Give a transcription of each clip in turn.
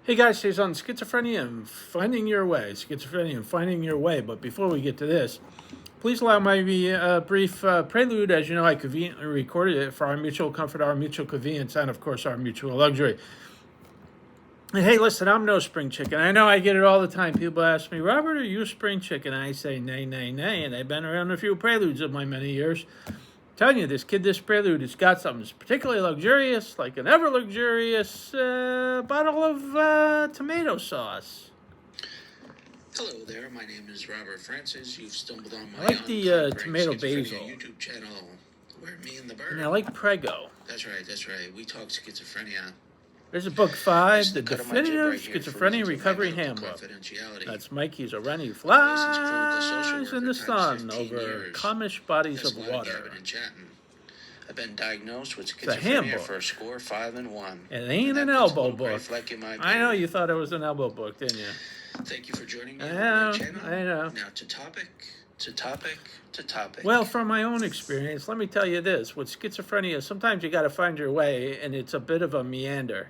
Hey guys, today's on Schizophrenia and Finding Your Way. Schizophrenia and Finding Your Way. But before we get to this, please allow me a brief prelude. As you know, I conveniently recorded it for our mutual comfort, our mutual convenience, and of course, our mutual luxury. And hey, listen, I'm no spring chicken. I know I get it all the time. People ask me, Robert, are you a spring chicken? And I say, nay, nay, nay. And I've been around a few preludes of my many years. Telling you, this prelude has got something that's particularly luxurious, like an ever luxurious bottle of tomato sauce. Hello there, my name is Robert Francis. You've stumbled on my I like the tomato basil. YouTube channel, where me and the bird. And I like Prego. That's right. We talk schizophrenia. There's a book 5, The Definitive Schizophrenia Recovery Handbook. That's Mikey's a runny flies in the sun over calmish bodies of water. I've been diagnosed with schizophrenia for a score 5 and 1. It ain't an elbow book. I know you thought it was an elbow book, didn't you? Thank you for joining me on my channel. I know. Now to topic. Well, from my own experience, let me tell you this. With schizophrenia, sometimes you got to find your way, and it's a bit of a meander.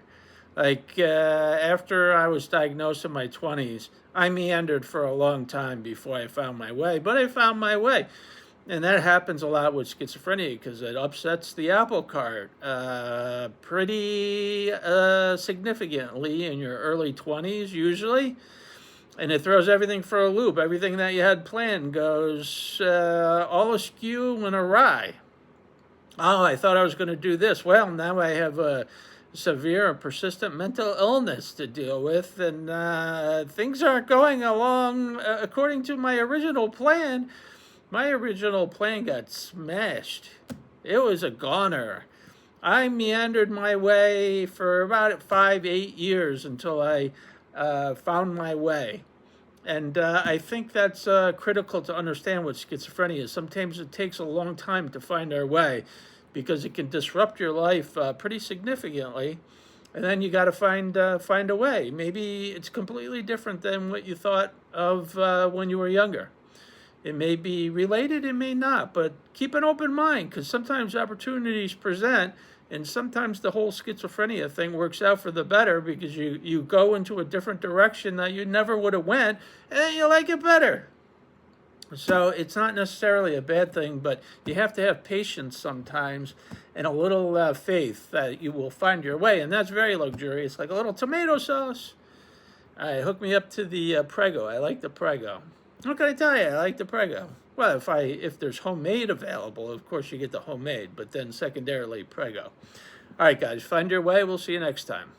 Like, after I was diagnosed in my 20s, I meandered for a long time before I found my way, but I found my way. And that happens a lot with schizophrenia because it upsets the apple cart pretty significantly in your early 20s, usually. And it throws everything for a loop. Everything that you had planned goes all askew and awry. Oh, I thought I was going to do this. Well, now I have a severe and persistent mental illness to deal with, and things aren't going along according to my original plan. My original plan got smashed. It was a goner. I meandered my way for about 5-8 years until I found my way. And I think that's critical to understand what schizophrenia is. Sometimes it takes a long time to find our way because it can disrupt your life pretty significantly. And then you got to find a way. Maybe it's completely different than what you thought of when you were younger. It may be related, it may not, but keep an open mind because sometimes opportunities present. And sometimes the whole schizophrenia thing works out for the better because you go into a different direction that you never would have went, and then you like it better. So it's not necessarily a bad thing, but you have to have patience sometimes and a little faith that you will find your way. And that's very luxurious, like a little tomato sauce. All right, hook me up to the Prego. I like the Prego. What can I tell you? I like the Prego. Well, if there's homemade available, of course you get the homemade, but then secondarily Prego. All right, guys, find your way. We'll see you next time.